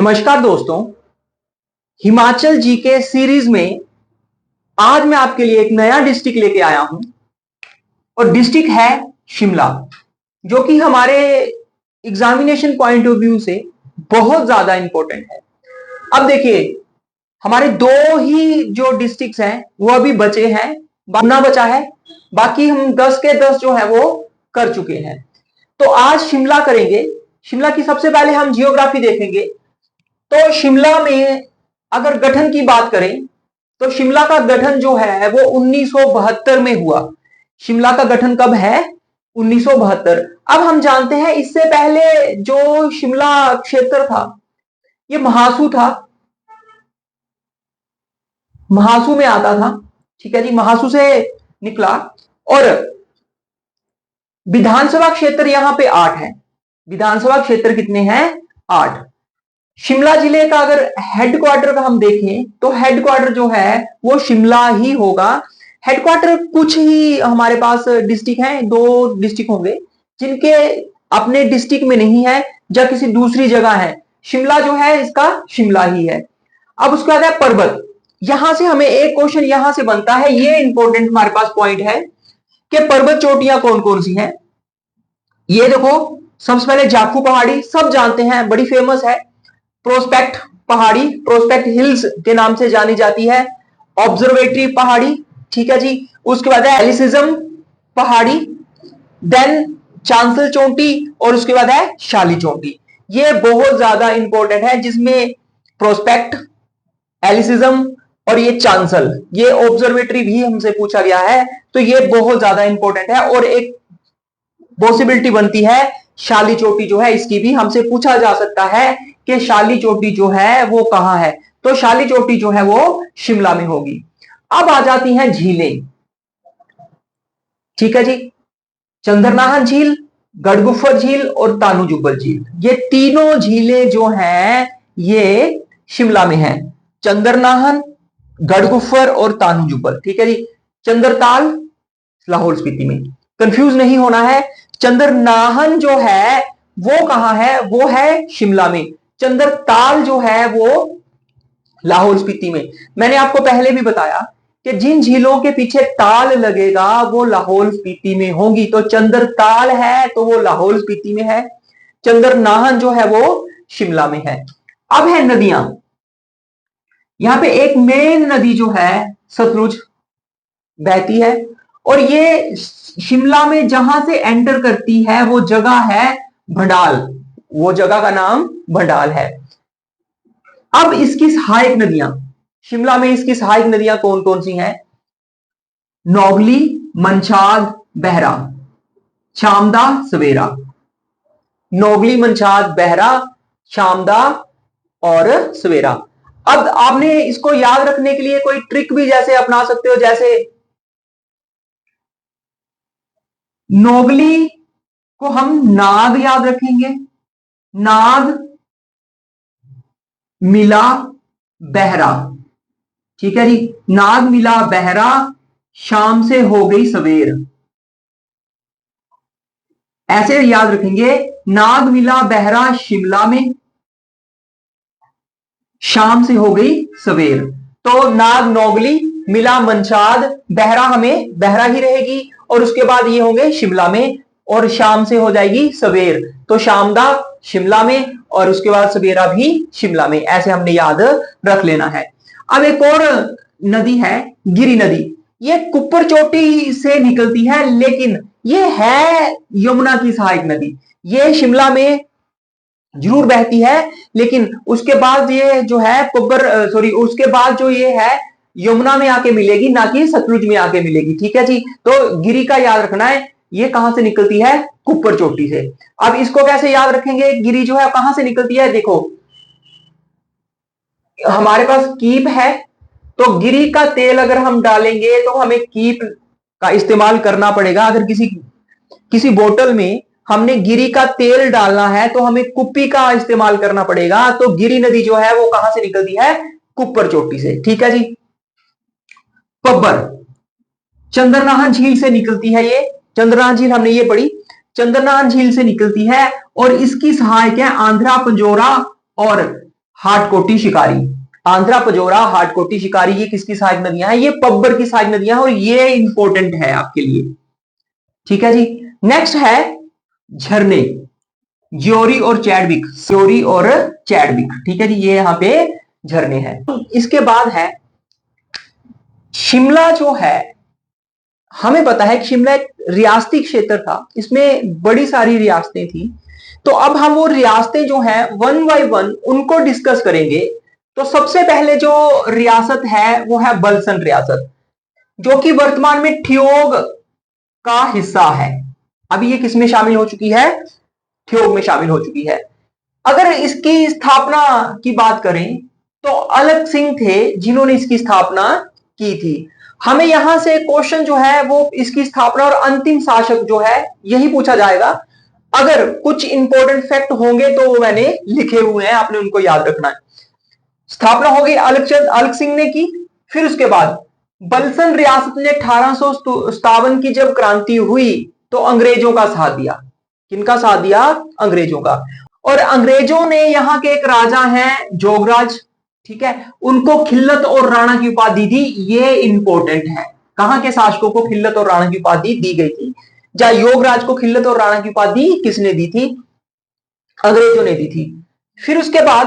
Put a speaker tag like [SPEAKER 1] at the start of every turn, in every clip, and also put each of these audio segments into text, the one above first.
[SPEAKER 1] नमस्कार दोस्तों, Himachal GK series में आज मैं आपके लिए एक नया डिस्ट्रिक्ट लेके आया हूं और डिस्ट्रिक्ट है शिमला, जो कि हमारे एग्जामिनेशन पॉइंट ऑफ व्यू से बहुत ज्यादा इंपॉर्टेंट है। अब देखिए, हमारे दो ही जो डिस्ट्रिक्ट्स हैं वो अभी बचे हैं, ना बचा है, बाकी हम 10 के 10 जो है वो कर चुके हैं। तो आज शिमला करेंगे। शिमला की सबसे पहले हम जियोग्राफी देखेंगे। तो शिमला में अगर गठन की बात करें तो शिमला का गठन जो है वो 1972 में हुआ। शिमला का गठन कब है? 1972। अब हम जानते हैं इससे पहले जो शिमला क्षेत्र था ये महासू था, महासू में आता था। ठीक है जी, महासू से निकला। और विधानसभा क्षेत्र यहां पे 8 है। विधानसभा क्षेत्र कितने हैं? 8। शिमला जिले का अगर हेडक्वार्टर का हम देखें तो हेडक्वार्टर जो है वो शिमला ही होगा। हेडक्वार्टर कुछ ही हमारे पास डिस्ट्रिक्ट हैं, 2 डिस्ट्रिक्ट होंगे जिनके अपने डिस्ट्रिक्ट में नहीं है या किसी दूसरी जगह है। शिमला जो है इसका शिमला ही है। अब उसके बाद है पर्वत। यहां से हमें एक क्वेश्चन यहां से बनता है, ये इंपॉर्टेंट हमारे पास पॉइंट है कि पर्वत चोटियां कौन कौन सी हैं। ये देखो, सबसे पहले जाखू पहाड़ी सब जानते हैं, बड़ी फेमस है। प्रोस्पेक्ट पहाड़ी, प्रोस्पेक्ट हिल्स के नाम से जानी जाती है। ऑब्जर्वेटरी पहाड़ी, ठीक है जी। उसके बाद है एलिसिज्म पहाड़ी, देन चांसल चोटी, और उसके बाद है शाली चोटी। ये बहुत ज्यादा इंपॉर्टेंट है, जिसमें प्रोस्पेक्ट, एलिसिज्म और ये चांसल, ये ऑब्जर्वेटरी भी हमसे पूछा गया है, तो ये बहुत ज्यादा इंपॉर्टेंट है। और एक पॉसिबिलिटी बनती है शाली चोटी जो है, इसकी भी हमसे पूछा जा सकता है कि शाली चोटी जो है वो कहां है। तो शाली चोटी जो है वो शिमला में होगी। अब आ जाती हैं झीलें, ठीक है जी। चंद्रनाहन झील, गढ़गुफर झील और तानू जुब्बल झील, ये तीनों झीलें जो हैं ये शिमला में हैं। चंद्रनाहन, गढ़गुफर और तानू जुब्बल, ठीक है जी। चंद्रताल लाहौल स्पीति में, कंफ्यूज नहीं होना है। चंद्रनाहन जो है वो कहां है? वो है शिमला में। चंद्रताल जो है वो लाहौल स्पीति में। मैंने आपको पहले भी बताया कि जिन झीलों के पीछे ताल लगेगा वो लाहौल स्पीति में होंगी। तो चंद्रताल है तो वो लाहौल स्पीति में है, चंद्रनाहन जो है वो शिमला में है। अब है नदियां। यहां पे एक मेन नदी जो है सतलुज बहती है, और ये शिमला में जहां से एंटर करती है वो जगह है भंडाल, वो जगह का नाम भंडाल है। अब इसकी सहायक नदियां, शिमला में इसकी सहायक नदियां कौन कौन सी हैं? नोगली, मंछाद, बहरा, शामदा, सवेरा। नोगली, मंछाद, बहरा, शामदा और सवेरा। अब आपने इसको याद रखने के लिए कोई ट्रिक भी जैसे अपना सकते हो, जैसे नोगली को हम नाग याद रखेंगे, नाग मिला बहरा, ठीक है जी। नाग मिला बहरा, शाम से हो गई सवेर, ऐसे याद रखेंगे। नाग मिला बहरा शिमला में, शाम से हो गई सवेर। तो नाग नोगली, मिला मंछाद, बहरा हमें बहरा ही रहेगी, और उसके बाद ये होंगे शिमला में, और शाम से हो जाएगी सवेर। तो शामदा शिमला में और उसके बाद सवेरा भी शिमला में, ऐसे हमने याद रख लेना है। अब एक और नदी है गिरी नदी। ये कुप्पर चोटी से निकलती है, लेकिन ये है यमुना की सहायक नदी। ये शिमला में जरूर बहती है, लेकिन उसके बाद ये जो है उसके बाद जो ये है यमुना में आके मिलेगी, ना कि सतलुज में आके मिलेगी, ठीक है जी। तो गिरी का याद रखना है, ये कहां से निकलती है? कुप्पर चोटी से। अब इसको कैसे याद रखेंगे? गिरी जो है कहां से निकलती है? देखो, हमारे पास कीप है, तो गिरी का तेल अगर हम डालेंगे तो हमें कीप का इस्तेमाल करना पड़ेगा। अगर किसी बोतल में हमने गिरी का तेल डालना है तो हमें कुप्पी का इस्तेमाल करना पड़ेगा। तो गिरी नदी जो है वो कहां से निकलती है? कुप्पर चोटी से, ठीक है जी। पब्बर चंद्रनाहन झील से निकलती है। ये चंद्रनाहन झील हमने ये पढ़ी, चंद्रनाहन झील से निकलती है, और इसकी सहायक है आंध्रा, पंजोरा और हाटकोटी, शिकारी। आंध्रा, पजोरा, हाटकोटी, शिकारी, ये किसकी सहायक नदियां हैं? ये पब्बर की सहायक नदियां हैं और ये इंपॉर्टेंट है आपके लिए। ठीक है जी। नेक्स्ट है झरने, ज्योरी और चैडविक, ज्योरी और चैडविक। ठीक है जी, ये यहां पे झरने हैं। इसके बाद है शिमला जो है, हमें पता है कि शिमला एक रियासती क्षेत्र था, इसमें बड़ी सारी रियासतें थी। तो अब हम वो रियासतें जो हैं वन बाय वन उनको डिस्कस करेंगे। तो सबसे पहले जो रियासत है वो है बलसन रियासत, जो कि वर्तमान में ठियोग का हिस्सा है। अभी ये किसमें शामिल हो चुकी है? ठियोग में शामिल हो चुकी है। अगर इसकी स्थापना की बात करें तो अलग सिंह थे जिन्होंने इसकी स्थापना की थी। हमें यहां से क्वेश्चन जो है वो इसकी स्थापना और अंतिम शासक जो है यही पूछा जाएगा। अगर कुछ इंपॉर्टेंट फैक्ट होंगे तो वो मैंने लिखे हुए हैं, आपने उनको याद रखना है। स्थापना हो गई अलग सिंह ने की। फिर उसके बाद बलसन रियासत ने 1857 की जब क्रांति हुई तो अंग्रेजों का साथ दिया। किनका साथ दिया? अंग्रेजों का। और अंग्रेजों ने यहाँ के एक राजा हैं जोगराज, ठीक है, उनको खिल्लत और राणा की उपाधि दी। ये इंपॉर्टेंट है, कहां के शासकों को खिल्लत और राणा की उपाधि दी गई थी? या योगराज को खिल्लत और राणा की उपाधि किसने दी थी? अंग्रेजों ने दी थी। फिर उसके बाद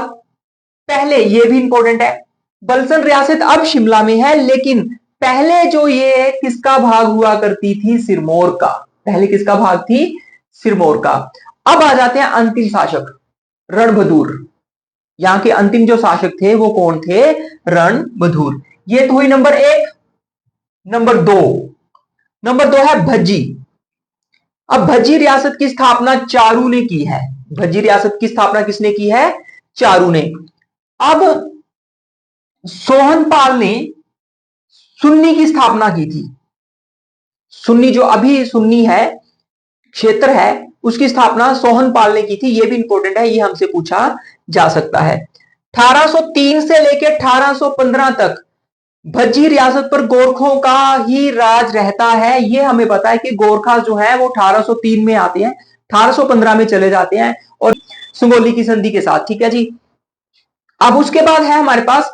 [SPEAKER 1] पहले, ये भी इंपॉर्टेंट है, बलसन रियासत अब शिमला में है, लेकिन पहले जो ये किसका भाग हुआ करती थी? सिरमौर का। पहले किसका भाग थी? सिरमौर का। अब आ जाते हैं अंतिम शासक रणबहादुर। यहां के अंतिम जो शासक थे वो कौन थे? रणबहादुर। ये तो हुई नंबर 1। नंबर दो है भज्जी। अब भज्जी रियासत की स्थापना चारू ने की है। भज्जी रियासत की स्थापना किसने की है? चारू ने। अब सोहनपाल ने सुन्नी की स्थापना की थी। सुन्नी, जो अभी सुन्नी है क्षेत्र है, उसकी स्थापना सोहनपाल ने की थी। यह भी इंपॉर्टेंट है, ये हमसे पूछा जा सकता है। 1803 से लेकर 1815 तक भज्जी रियासत पर गोरखों का ही राज रहता है। ये हमें पता है कि गोरखा जो है वो 1803 में आते हैं, 1815 में चले जाते हैं और सुगोली की संधि के साथ। ठीक है जी। अब उसके बाद है हमारे पास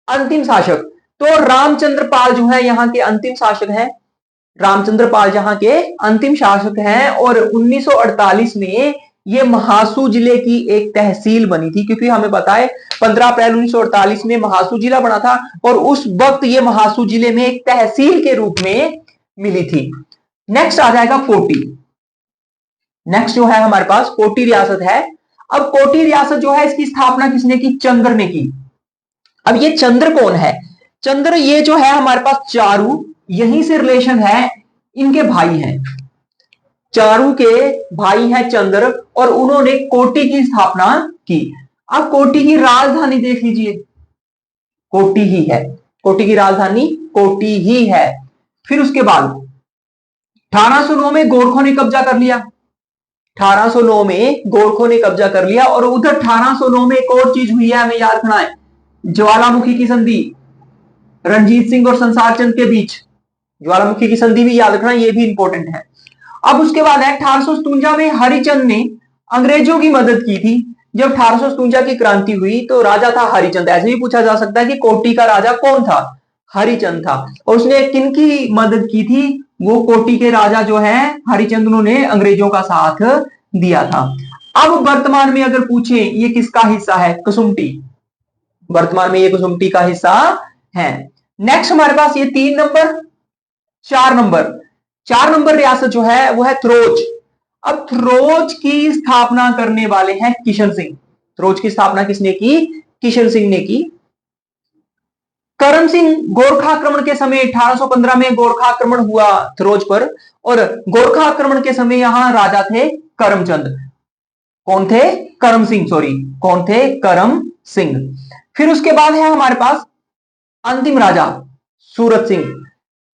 [SPEAKER 1] अंतिम शासक। तो रामचंद्र पाल जो है यहाँ के अंतिम शासक हैं। रामचंद्र पाल जहां के अंतिम शासक हैं और 1948 में ये महासू जिले की एक तहसील बनी थी, क्योंकि हमें पता है 15 अप्रैल 1948 में महासू जिला बना था और उस वक्त ये महासू जिले में एक तहसील के रूप में मिली थी। नेक्स्ट आ जाएगा कोटी। नेक्स्ट जो है हमारे पास कोटी रियासत है। अब कोटी रियासत जो है इसकी स्थापना किसने की? चंद्र ने की। अब ये चंद्र कौन है? चंद्र ये जो है हमारे पास चारू, यहीं से रिलेशन है, इनके भाई हैं। चारू के भाई हैं चंद्र और उन्होंने कोटी की स्थापना की। अब कोटी की राजधानी देख लीजिए, कोटी ही है। कोटी की राजधानी कोटी ही है। फिर उसके बाद 1809 में गोरखों ने कब्जा कर लिया। 1809 में गोरखों ने कब्जा कर लिया और उधर 1809 में एक और चीज हुई है, हमें याद रखना है, ज्वालामुखी की संधि रणजीत सिंह और संसार चंद के बीच। ज्वालामुखी की संधि भी याद रखना, ये भी इंपॉर्टेंट है। अब उसके बाद है 1857 में हरिचंद ने अंग्रेजों की मदद की थी। जब 1857 की क्रांति हुई तो राजा था हरिचंद। ऐसे भी पूछा जा सकता है कि कोटी का राजा कौन था? हरिचंद था। और उसने किनकी मदद की थी? वो कोटी के राजा जो है हरिचंद, उन्होंने अंग्रेजों का साथ दिया था। अब वर्तमान में अगर पूछे ये किसका हिस्सा है? कसुमटी। वर्तमान में ये कसुमटी का हिस्सा है। नेक्स्ट हमारे पास ये 3 नंबर, 4 नंबर। 4 नंबर रियासत जो है वो है थ्रोज। अब थ्रोज की स्थापना करने वाले हैं किशन सिंह। थ्रोज की स्थापना किसने की? किशन सिंह ने की। करम सिंह गोरखा आक्रमण के समय 1815 में गोरखा आक्रमण हुआ थ्रोज पर, और गोरखा आक्रमण के समय यहां राजा थे करमचंद। कौन थे? करम सिंह, सॉरी, कौन थे? करम सिंह। फिर उसके बाद है हमारे पास अंतिम राजा सूरत सिंह।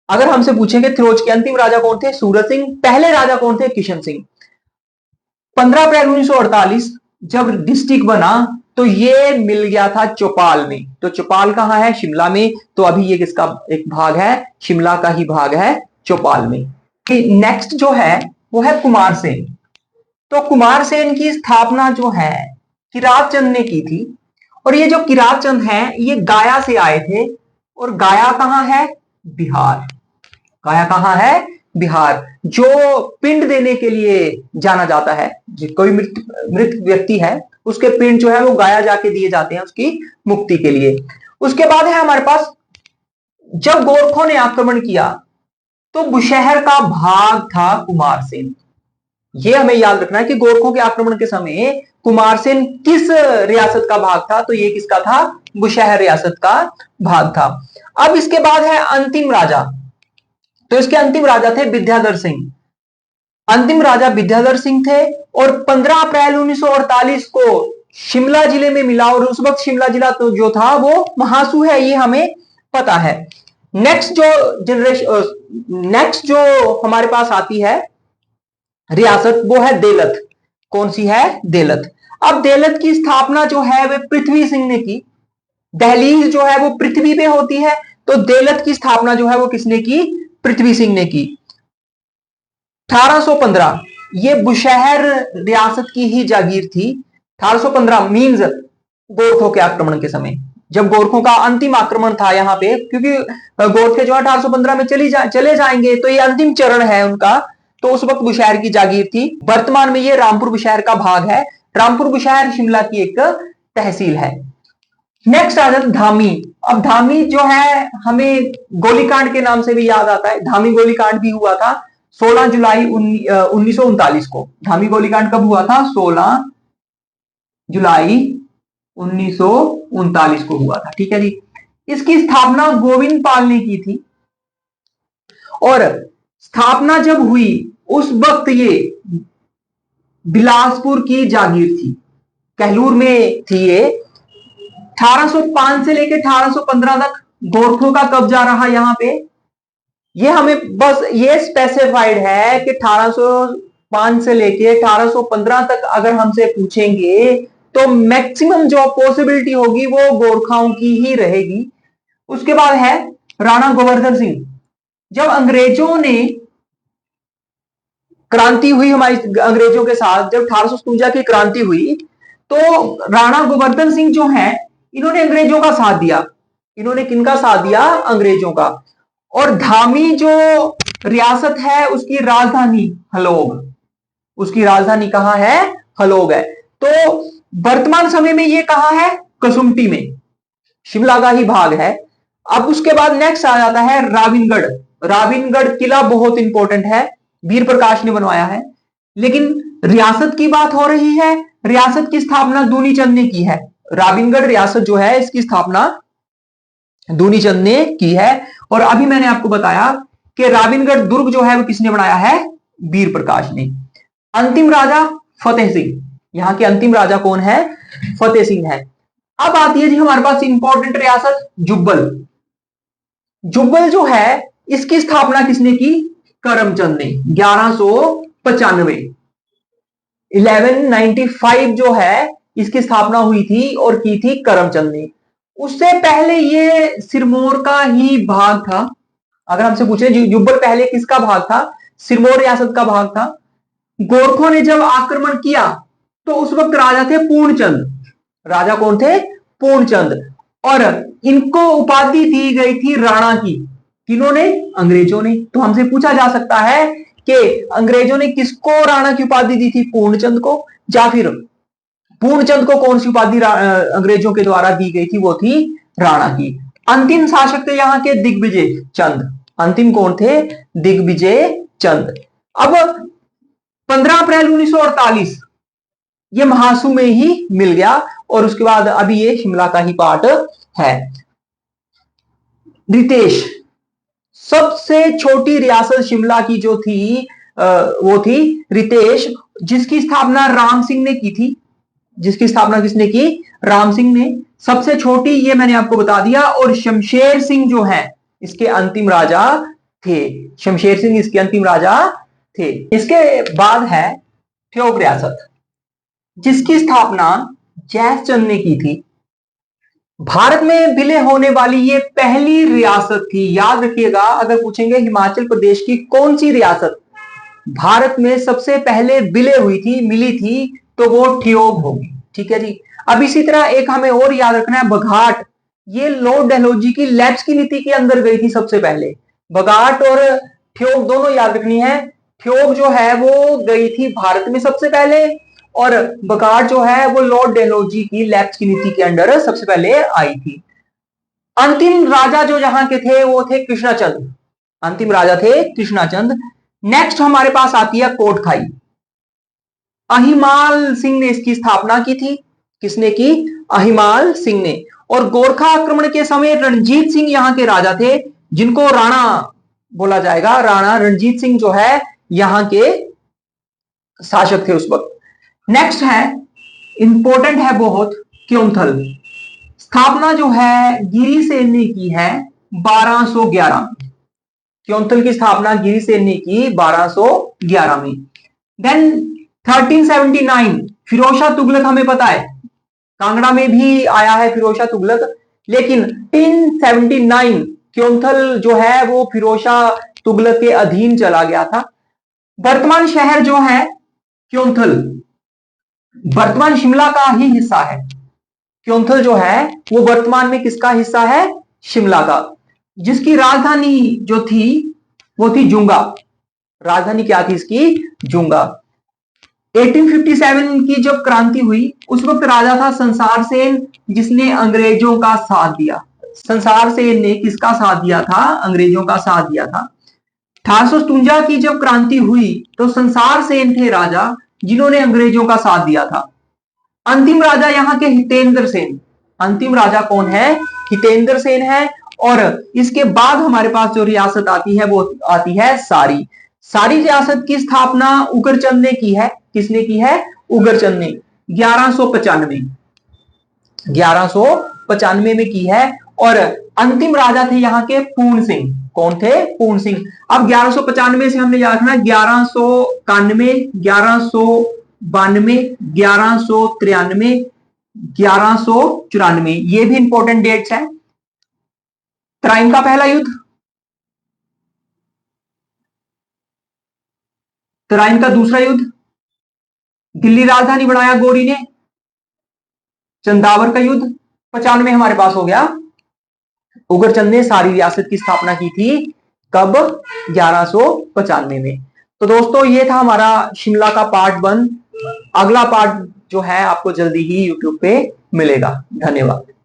[SPEAKER 1] अगर हमसे पूछेंगे थ्रोज के अंतिम राजा कौन थे? सूरत सिंह। पहले राजा कौन थे? किशन सिंह। 15 अप्रैल 1948 जब डिस्ट्रिक्ट बना तो ये मिल गया था चौपाल में। तो चौपाल कहां है? शिमला में। तो अभी ये किसका एक भाग है? शिमला का ही भाग है, चौपाल में। नेक्स्ट जो है वो है कुमार सेन। तो कुमार सेन की स्थापना जो है किरात चंद ने की थी और ये जो किरात चंद हैं ये गाया से आए थे, और गाया कहां है? बिहार। गाया कहां है? बिहार। जो पिंड देने के लिए जाना जाता है, कोई मृत व्यक्ति है उसके पिंड जो है वो गाया जाके दिए जाते हैं उसकी मुक्ति के लिए। उसके बाद है हमारे पास, जब गोरखों ने आक्रमण किया तो बुशहर का भाग था कुमारसेन। ये हमें याद रखना है कि गोरखों के आक्रमण के समय कुमारसेन किस रियासत का भाग था? तो ये किसका था? बुशहर रियासत का भाग था। अब इसके बाद है अंतिम राजा। तो इसके अंतिम राजा थे विद्याधर सिंह। अंतिम राजा विद्याधर सिंह थे, और 15 अप्रैल 1948 को शिमला जिले में मिला, और उस वक्त शिमला जिला तो जो था वो महासू है, ये हमें पता है। नेक्स्ट जो हमारे पास आती है रियासत, वो है देलत। कौन सी है? देलत। अब देलत की स्थापना जो है वह पृथ्वी सिंह ने की। दहलीज जो है वो पृथ्वी पे होती है, तो देलत की स्थापना जो है वो किसने की? पृथ्वी सिंह ने की। 1815 ये बुशहर रियासत की ही जागीर थी। 1815 मींस गोरखों के आक्रमण के समय, जब गोरखों का अंतिम आक्रमण था यहाँ पे, क्योंकि गोरखे जो 1815 में चले जाएंगे, तो ये अंतिम चरण है उनका। तो उस वक्त बुशहर की जागीर थी। वर्तमान में ये रामपुर बुशहर का भाग है। रामपुर बुशहर शिमला की एक तहसील है। नेक्स्ट आ जाता है धामी। अब धामी जो है हमें गोलीकांड के नाम से भी याद आता है। धामी गोलीकांड भी हुआ था 16 जुलाई 1939 को। धामी गोलीकांड कब हुआ था? 16 जुलाई 1939 को हुआ था। ठीक है जी। इसकी स्थापना गोविंद पाल ने की थी, और स्थापना जब हुई उस वक्त ये बिलासपुर की जागीर थी, कहलूर में थी ये। 1805 से लेकर 1815 तक गोरखों का कब्जा रहा यहाँ पे। ये हमें बस ये स्पेसिफाइड है कि 1805 से लेके 1815 तक अगर हमसे पूछेंगे तो मैक्सिमम जो पॉसिबिलिटी होगी वो गोरखाओं की ही रहेगी। उसके बाद है राणा गोवर्धन सिंह। जब अंग्रेजों ने क्रांति हुई हमारी अंग्रेजों के साथ, जब 1857 की क्रांति हुई, तो राणा गोवर्धन सिंह जो है इन्होंने अंग्रेजों का साथ दिया। इन्होंने किनका साथ दिया? अंग्रेजों का। और धामी जो रियासत है उसकी राजधानी हलोग। उसकी राजधानी कहां है? हलोग है। तो वर्तमान समय में ये कहां है? कसुम्पटी में, शिमला का ही भाग है। अब उसके बाद नेक्स्ट आ जाता है राविनगढ़। राविनगढ़ किला बहुत इंपॉर्टेंट है, वीर प्रकाश ने बनवाया है। लेकिन रियासत की बात हो रही है, रियासत की स्थापना दूनी चंद ने की है। राविनगढ़ रियासत जो है इसकी स्थापना दूनी चंद ने की है। और अभी मैंने आपको बताया कि राविनगढ़ दुर्ग जो है वो किसने बनाया है? वीर प्रकाश ने। अंतिम राजा फतेह सिंह। यहां के अंतिम राजा कौन है? फतेह सिंह है। अब आती है जी हमारे पास इंपॉर्टेंट रियासत जुब्बल। जुब्बल जो है इसकी स्थापना किसने की? करमचंद ने 1195। 1195 जो है इसकी स्थापना हुई थी और की थी करमचंद ने। उससे पहले ये सिरमौर का ही भाग था। अगर हमसे पूछे जुब्बल पहले किसका भाग था? सिरमौर रियासत का भाग था। गोरखों ने जब आक्रमण किया तो उस वक्त राजा थे पूर्णचंद। राजा कौन थे? पूर्णचंद। और इनको उपाधि दी गई थी राणा की। किन्होंने? अंग्रेजों ने। तो हमसे पूछा जा सकता है कि अंग्रेजों ने किसको राणा की उपाधि दी थी? पूर्णचंद को। या फिर पूर्णचंद को कौन सी उपाधि अंग्रेजों के द्वारा दी गई थी? वो थी राणा की। अंतिम शासक थे यहाँ के दिग्विजय चंद। अंतिम कौन थे? दिग्विजय चंद। अब 15 अप्रैल 1948 ये महासू में ही मिल गया, और उसके बाद अभी ये शिमला का ही पार्ट है। रितेश, सबसे छोटी रियासत शिमला की जो थी वो थी रितेश, जिसकी स्थापना राम सिंह ने की थी। जिसकी स्थापना किसने की? राम सिंह ने। सबसे छोटी ये मैंने आपको बता दिया। और शमशेर सिंह जो है इसके अंतिम राजा थे। शमशेर सिंह इसके अंतिम राजा थे। इसके बाद है ठियोग रियासत, जिसकी स्थापना जयचंद ने की थी। भारत में विलय होने वाली ये पहली रियासत थी। याद रखिएगा, अगर पूछेंगे हिमाचल प्रदेश की कौन सी रियासत भारत में सबसे पहले विलय हुई थी, मिली थी, तो वो ठियोग होगी। ठीक है जी। अब इसी तरह एक हमें और याद रखना है, बघाट। ये लॉर्ड डलहौजी की लैप्स की नीति के अंदर गई थी सबसे पहले। बघाट और ठियोग दोनों याद रखनी है। ठियोग जो है वो गई थी भारत में सबसे पहले, और बघाट जो है वो लॉर्ड डलहौजी की लैप्स की नीति के अंडर सबसे पहले आई थी। अंतिम राजा जो यहां के थे वो थे कृष्णाचंद। अंतिम राजा थे कृष्णाचंद। नेक्स्ट हमारे पास आती है कोटखाई। अहिमाल सिंह ने इसकी स्थापना की थी। किसने की? अहिमाल सिंह ने। और गोरखा आक्रमण के समय रणजीत सिंह यहां के राजा थे, जिनको राणा बोला जाएगा। राणा रणजीत सिंह जो है यहां के शासक थे उस वक्त। नेक्स्ट है, इंपॉर्टेंट है बहुत, क्योंथल। स्थापना जो है गिरिसेन ने की है 1211 में। क्योंथल की स्थापना गिरिसेन ने की 1211 में। देन 1379 फिरोज शाह तुगलक, हमें पता है कांगड़ा में भी आया है फिरोज शाह तुगलक, लेकिन 1379 क्योंथल जो है वो फिरोज शाह तुगलक के अधीन चला गया था। वर्तमान शहर जो है क्योंथल, वर्तमान शिमला का ही हिस्सा है। क्योंथल जो है वो वर्तमान में किसका हिस्सा है? शिमला का। जिसकी राजधानी जो थी वो थी जुंगा। राजधानी क्या थी इसकी? जुंगा। 1857 की जब क्रांति हुई उस वक्त राजा था संसार सेन, जिसने अंग्रेजों का साथ दिया। संसार सेन ने किसका साथ दिया था? अंग्रेजों का साथ दिया था। 1857 की जब क्रांति हुई तो संसार सेन थे राजा, जिन्होंने अंग्रेजों का साथ दिया था। अंतिम राजा यहाँ के हितेंद्र सेन। अंतिम राजा कौन है? हितेंद्र सेन है। और इसके बाद हमारे पास जो रियासत आती है वो आती है सारी। सारी रियासत की स्थापना उगरचंद ने की है। किसने की है? उगरचंद ने 1195 1195 में की है। और अंतिम राजा थे यहाँ के पूर्ण सिंह। कौन थे? पूर्ण सिंह। अब 1195 से हमने याद रखना 1191, 1192, 1193, 1194, ये भी इंपॉर्टेंट डेट्स हैं। तराइन का पहला युद्ध, तराइन का दूसरा युद्ध, दिल्ली राजधानी बनाया गौरी ने, चंदावर का युद्ध, 95 हमारे पास हो गया। उगरचंद ने सारी रियासत की स्थापना की थी कब? 1195 में। तो दोस्तों ये था हमारा शिमला का पार्ट 1। अगला पार्ट जो है आपको जल्दी ही यूट्यूब पे मिलेगा। धन्यवाद।